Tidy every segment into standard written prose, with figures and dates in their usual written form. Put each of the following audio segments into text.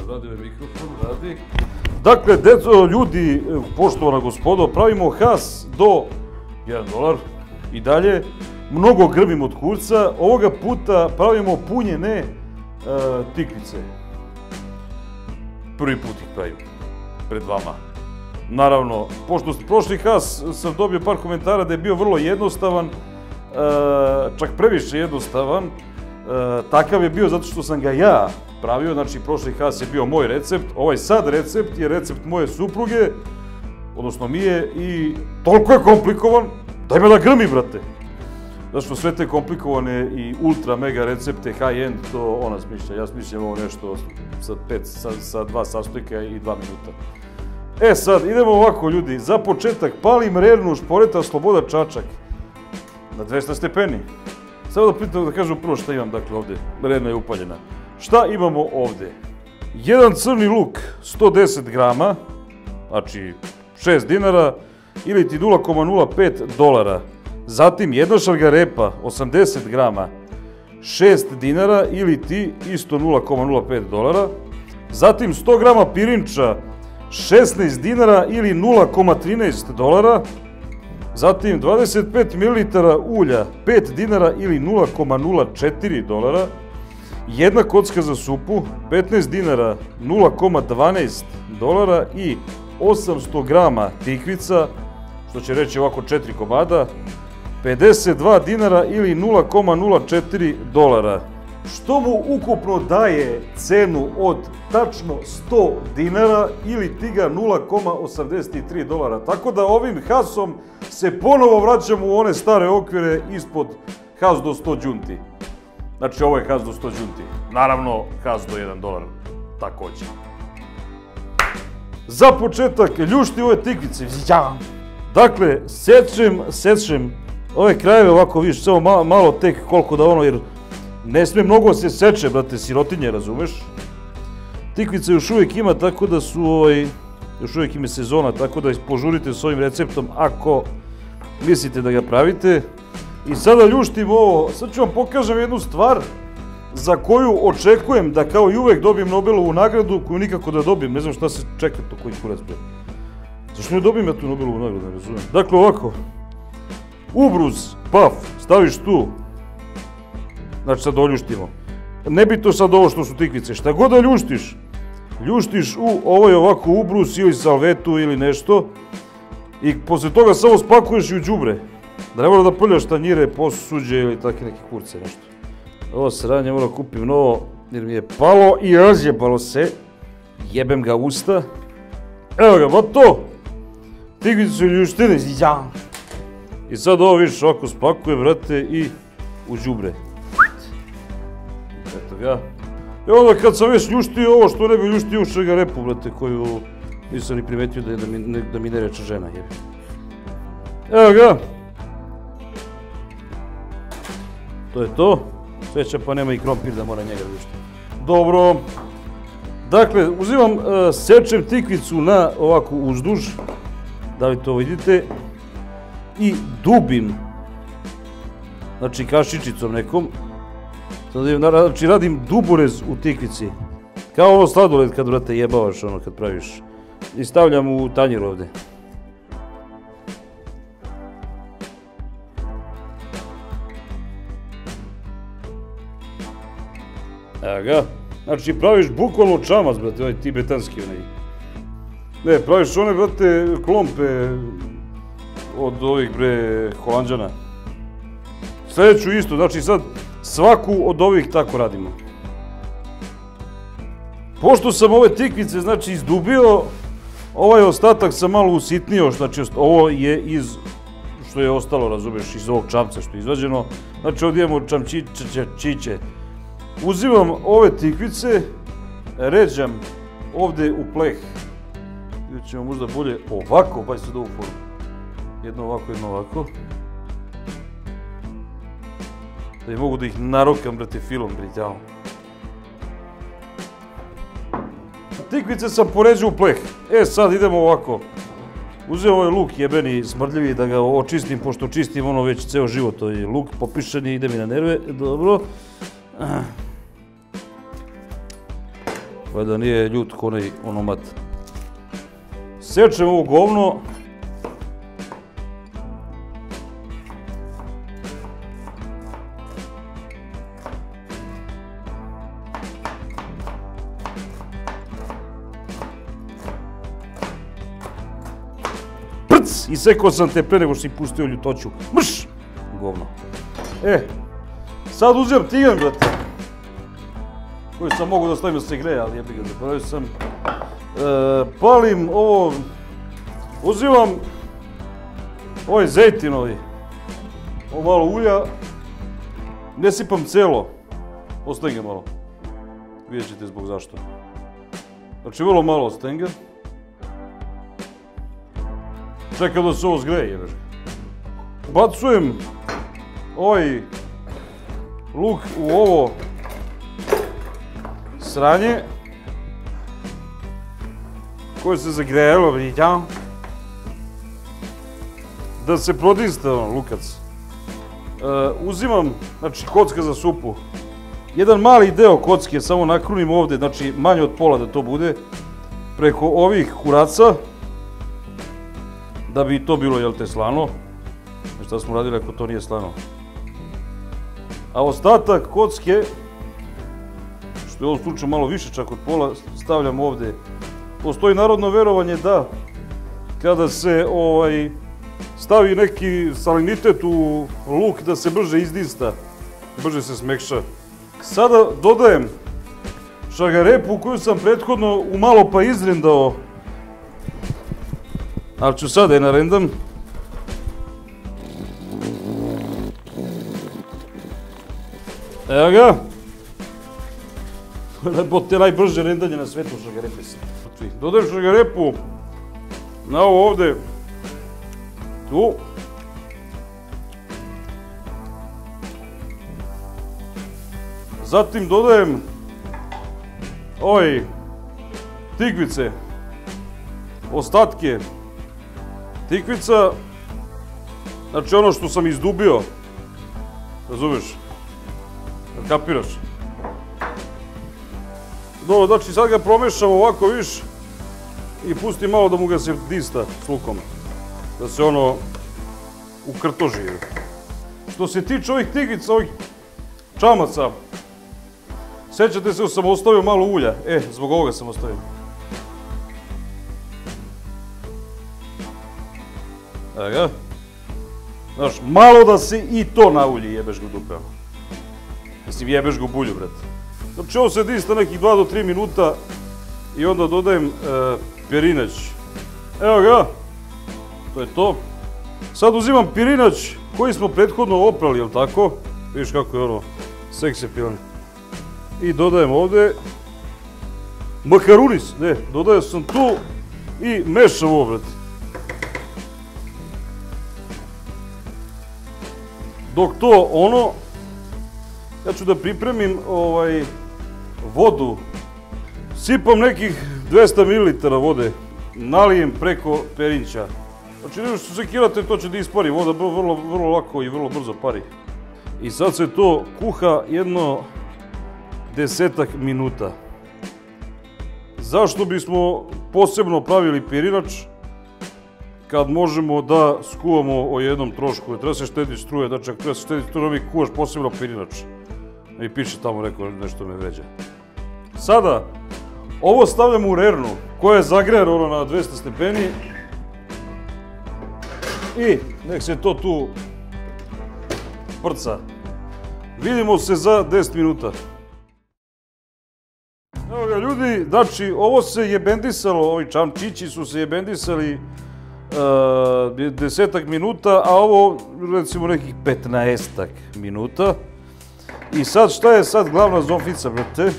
radi ovaj mikrofon, radi. Dakle, ljudi, poštovana gospodo, pravimo has do $1 i dalje. Mnogo grmim od kurca. Ovoga puta pravimo punjene tikvice. Prvi put ih pravim pred vama. Naravno, pošto prošli has sam dobio par komentara da je bio vrlo jednostavan, čak previše jednostavan. Takav je bio zato što sam ga ja pravio, znači prošli has je bio moj recept, ovaj sad recept je recept moje supruge, odnosno Mije, i toliko je komplikovan da ima da grmi, brate. Zato što sve te komplikovane i ultra mega recepte, high end, to ona smišlja. Ja smišljam ovo nešto sa 2 sastojka i 2 minuta. E sad, idemo ovako, ljudi. Za početak, palim rernu šporeta Sloboda Čačak na 200 stepeni. Samo da pitam, da kažem prvo šta imam, dakle, ovde. Rerna je upaljena. Šta imamo ovde? Jedan crni luk, 110 grama, znači 6 dinara, ili ti $0,05. Zatim jedna šargarepa, 80 grama, 6 dinara, ili ti isto $0,05. Zatim 100 grama pirinča, 16 dinara ili $0,13. Zatim 25 ml ulja, 5 dinara ili $0,04. Jedna kocka za supu, 15 dinara, $0,12. I 800 grama tikvica, što će reći ovako 4 komada, 52 dinara ili $0,04. Što mu ukupno daje cenu od tačno 100 dinara ili ti ga $0,83. Tako da ovim hasom se ponovo vraćamo u one stare okvire ispod has do 100 đunti. Znači ovo je has do 100 đunti. Naravno has do $1 takođe. Za početak ljušti ove tikvice. Dakle, sečem ove krajeve ovako, vidiš, samo malo tek koliko da ono, jer ne sme mnogo se seče, brate, sirotinje, razumeš? Tikvice još uvijek ima, tako da su, još uvijek ima sezona, tako da požurite s ovim receptom ako mislite da ga pravite. I sada ljuštim ovo, sad ću vam pokažem jednu stvar za koju očekujem da kao i uvek dobijem Nobelovu nagradu, koju nikako da dobijem, ne znam šta se čeka to koji kurac, bre. Zašto ne dobijem ja tu Nobelovu nagradu, ne razumijem. Dakle, ovako, ubruz, paf, staviš tu, znači sad oljuštimo. Ne bi to sad ovo što su tikvice, šta god da ljuštiš, ljuštiš u ovaj ovako ubrus ili salvetu ili nešto i posle toga samo spakuješ i u đubre. Da ne mora da prljaš tanjire, posuđe ili takve neke kurce, nešto. Ovo sranje moram kupim novo jer mi je palo i razjebalo se. Jebem ga usta. Evo ga, ba to! Tikvice su ljuštine. I sad ovo vidiš ovako spakuje, brate, i u đubre. Eto ga. I onda kad sam već ljuštio ovo, što ne bi ljuštio u šargarepu, brate, koju nisam ni primetio da mi ne reče žena, jebi. Evo ga. To je to. Sveća pa nema i krompir da mora njega ljuštiti. Dobro. Dakle, uzimam, sečem tikvicu na ovako uzduž, da li to vidite, i dubim, znači kašičicom nekom, znači radim duborez u tikvici, kao ovo sladoled kad, brate, jebavaš ono kad praviš, i stavljam u tanjir ovde. Evo ga, znači praviš bukvalno čamac, brate, ovaj tibetanski onaj. Ne, praviš one, brate, klompe od ovih, bre, Holanđana. Sljedeću isto, znači sad svaku od ovih tako radimo. Pošto sam ove tikvice, znači, izdubio, ovaj ostatak sam malo usitnio, znači ovo je iz, što je ostalo, razumeš, iz ovog čamca što je izvađeno. Znači ovdje imamo čamčiće. Uzimam ove tikvice, ređam ovde u pleh. Vidjet ćemo možda bolje ovako, pa sad ovu formu. Jedno ovako, jedno ovako. Da mogu da ih narokam, brate, filom, britjao. Tikvice sam poređao u pleh. E, sad idemo ovako. Uzeo ovaj luk jebeni, smrdljivi, da ga očistim, pošto čistim ono već ceo život. To je luk popišan i ide mi na nerve. Dobro. Valjda nije ljut ko onaj onomat. Sečem ovo govno. Prc! Isekao sam te pre nego što si pustio ljutoću. Mrš! Govno. Sad uzimam tigan, brate. Koji sam mogu da stavim da se greje, ali jebi ga, zaboravio sam. Palim ovo, uzimam ovaj zejtinovi, ovo malo ulja, ne sipam celo, ostavim ga malo, vidjet ćete zbog zašto. Znači vrlo malo ostavim ga, čekam da se ovo zgreje, jebeš. Bacujem ovaj luk u ovo sranje koje se zagrejalo, vidjam, da se prodista lukac. Uzimam, znači, kocka za supu. Jedan mali deo kocke samo nakrunim ovdje, znači manje od pola da to bude, preko ovih kuraca, da bi to bilo, jel te, slano. Šta smo radili ako to nije slano? A ostatak kocke, što je u ovom slučaju malo više čak od pola, stavljam ovdje. Postoji narodno verovanje da kada se stavi neki salinitet u luk da se brže izdista, brže se smekša. Sada dodajem šagarepu koju sam prethodno umalo pa izrendao, ali ću sada je narendam. Evo ga. Te najbrže rendanje na svetu šagarepe se. Dodajem šagarepu na ovo ovde, tu. Zatim dodajem tikvice, ostatke tikvica, znači ono što sam izdubio, razumeš, kapiraš. Dobro, znači sad ga promešam ovako viš i pustim malo da mu ga se dista s lukom, da se ono ukrtoži. Što se tiče ovih tigica, ovih čamaca, sećate se da sam ostavio malo ulja, zbog ovoga sam ostavio. Evo ga. Znaš, malo da se i to naulji, jebeš ga dupe. Mislim, jebeš ga u bulju, brate. Znači, ovo se dista nekih 2 do 3 minuta i onda dodajem pirinać. Evo ga, to je to. Sad uzimam pirinać koji smo prethodno oprali, jel tako? Vidiš kako je ono seksipilan. I dodajem ovde makarunis, dodajem sam tu i mešam ovo, brate. Dok to ja ću da pripremim vodu. Sipam nekih 200 ml vode, nalijem preko perinća. Znači, ne što sekirate, to će da ispari, voda vrlo lako i vrlo brzo pari. I sad se to kuha jedno 10 minuta. Zašto bismo posebno pravili pirinač kad možemo da skuvamo o jednom trošku? Treba se štediti struje, znači ako treba se štediti struje, mi kuvaš posebno pirinač. I piše tamo nešto me vređa. Sada, ovo stavljam u rernu koja je zagrejana na 200 stepeni i nek se to tu prca. Vidimo se za 10 minuta. Evo ga ljudi, znači ovo se jebendisalo, ovi čamčići su se jebendisali 10 minuta, a ovo recimo nekih 15 minuta. I sad šta je sad glavna zomfica, brate?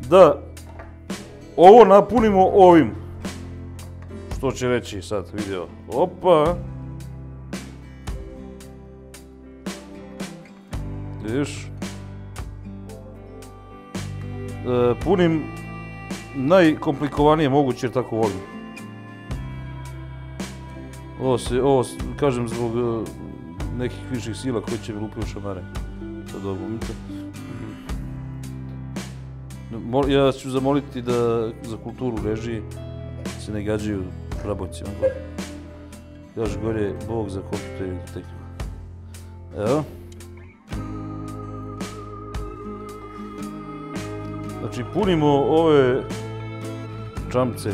Da ovo napunimo ovim. Što će reći sad video? Opa! Vidiš? Punim najkomplikovanije moguće jer tako volim. Ovo kažem zbog nekih viših sila koji će mi lupiti u šamare. Sad ovo umite. Ja ću zamoliti da za kulturu režiji se ne gađaju rabojcima. Kaže gore, Bog za kompjuter i tehniku. Evo. Znači, punimo ove čamce.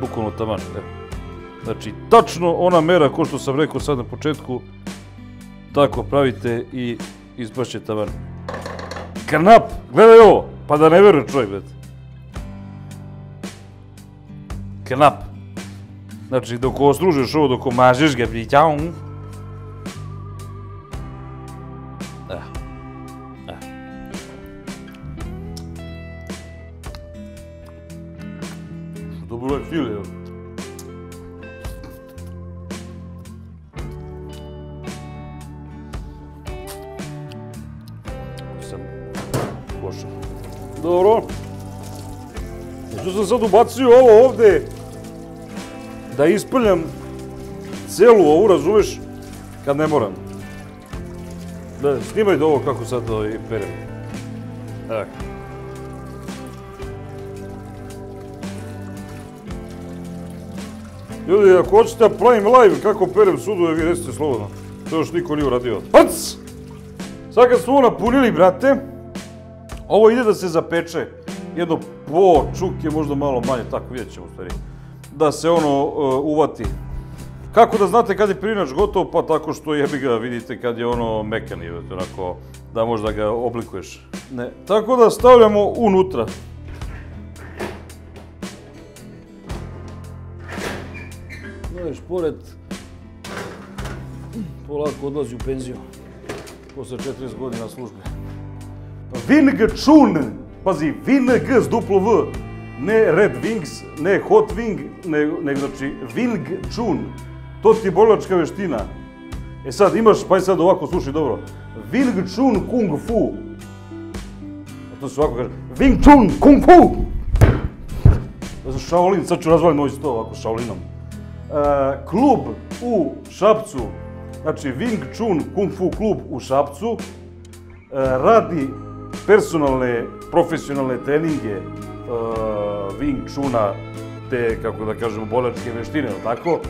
Bukvalno taman, evo. Znači, tačno ona mera, ko što sam rekao sad na početku, tako pravite i ispašće taman. Knap, gledaj ovo, pa da ne veruje čovjek, brate. Knap. Znači, dok ostružeš ovo, dok omažeš ga, pričao. Dobro je fil, evo. Sam pošao. Dobro. Što sam sad ubacio ovo ovde da isprljam celu ovu, razumeš, kad ne moram. Da, snimaj do ovo kako sad perem. Tako. Ljudi, ako hoćete da pravim live kako perem sudove, vi recite slobodno. To još niko nije uradio. Pac! Sad kad smo ovo napunili, brate, ovo ide da se zapeče. Jedno po čuke, možda malo manje, tako vidjet ćemo u stvari. Da se ono uvati. Kako da znate kad je pirinač gotov? Pa tako što jebi ga vidite kad je ono mekani, onako da možda ga oblikuješ. Ne. Tako da stavljamo unutra. Znaš, pored polako odlazi u penziju. Posle 40 godina službe. Wing Chun! Pazi, Wing s duplo V. Ne Red Wings, ne Hot Wing, nego znači Wing Chun. To ti je borilačka veština. E sad imaš, pa sad ovako, slušaj dobro. Wing Chun Kung Fu. A to se ovako kaže. Wing Chun Kung Fu! Da sam Shaolin, sad ću razvaliti moj sto ovako Shaolinom. Klub u Šapcu, znači Wing Chun Kung Fu klub u Šapcu, radi personalne, profesionalne treninge Wing Chuna, te, kako da kažemo, borilačke veštine, tako?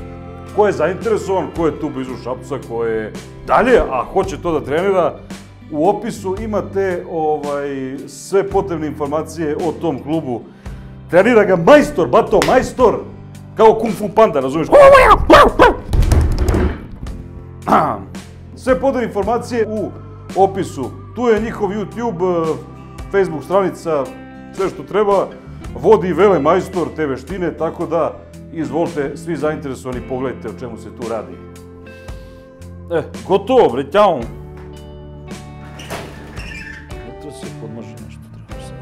Ko je zainteresovan, ko je tu blizu Šapca, ko je dalje, a hoće to da trenira, u opisu imate sve potrebne informacije o tom klubu. Trenira ga majstor, bato, majstor! Kao Kung Fu Panda, razumiješ? Sve potrebne informacije u opisu. Tu je njihov YouTube, Facebook stranica, sve što treba. Vodi vele majstor te veštine, tako da izvolite, svi zainteresovani, pogledajte o čemu se tu radi. Gotovo, bre, ćao! To se podmaže nešto, treba se.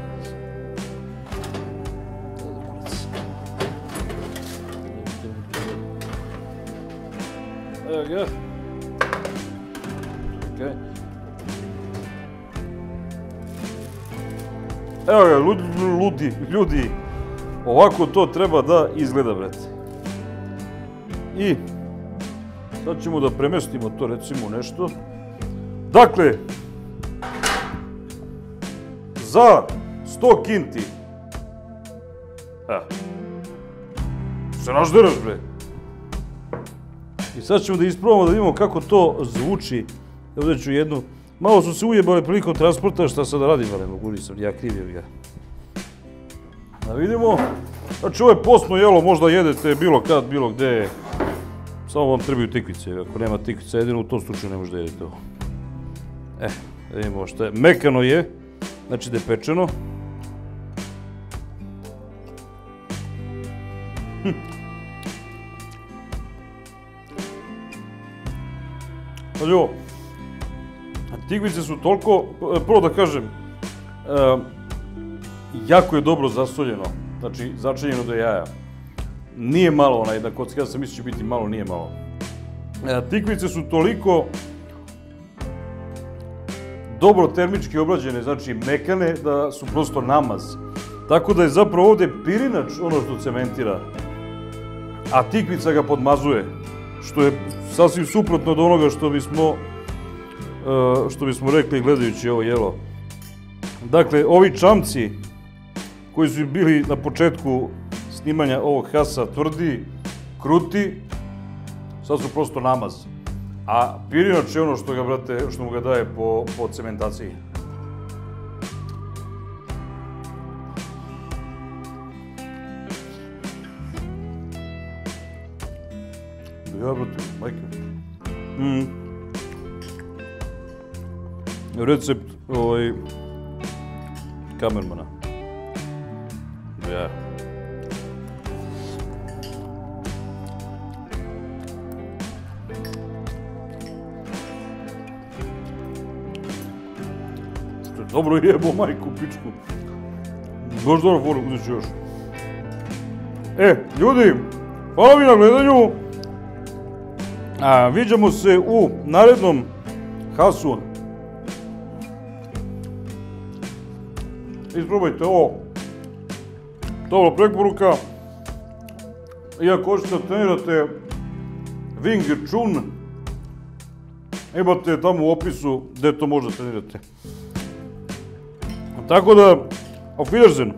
Evo ga. Evo ga, ljudi, ovako to treba da izgleda, brate. I sad ćemo da premestimo to, recimo, nešto. Dakle, za 100 kinti. Se nažderaš, bre. I sad ćemo da isprobamo da vidimo kako to zvuči. Ovdje ću jednu. Malo su se ujebali prilikom transporta, šta sad da radim, ali mogu nisam, ja krivio ga. Da vidimo. Znači ovo je postno jelo, možda jedete bilo kad, bilo gde. Samo vam trebaju tikvice, ako nema tikvica, jedino u tom slučaju ne možda jedete ovo. Da vidimo šta je. Mekano je, znači da je pečeno. Ali ovo, tikvice su toliko, prvo da kažem, jako je dobro zasoljeno, znači začinjeno do jaja. Nije malo ona jedna kocka, ja sam mislio će biti malo, nije malo. Tikvice su toliko dobro termički obrađene, znači mekane, da su prosto namaz. Tako da je zapravo ovdje pirinač ono što cementira, a tikvica ga podmazuje, što je sasvim suprotno od onoga što bismo rekli gledajući ovo jelo. Dakle, ovi čamci koji su bili na početku snimanja ovog hasa tvrdi, kruti, sad su prosto namaz. A pirinač je ono što ga, brate, što mu ga daje po cementaciji. Ja, brate, majke. Recept kamermana. Ja. Što je dobro jebo, majku, pičku. Baš dobro foru, uzet ću još. Ljudi, hvala mi na gledanju. Viđamo se u narednom hasu. Isprobajte ovo. Topla preporuka. I ako hoćete da trenirate Wing Chun, imate tamo u opisu gde to možete trenirate. Tako da, auf Wiedersehen.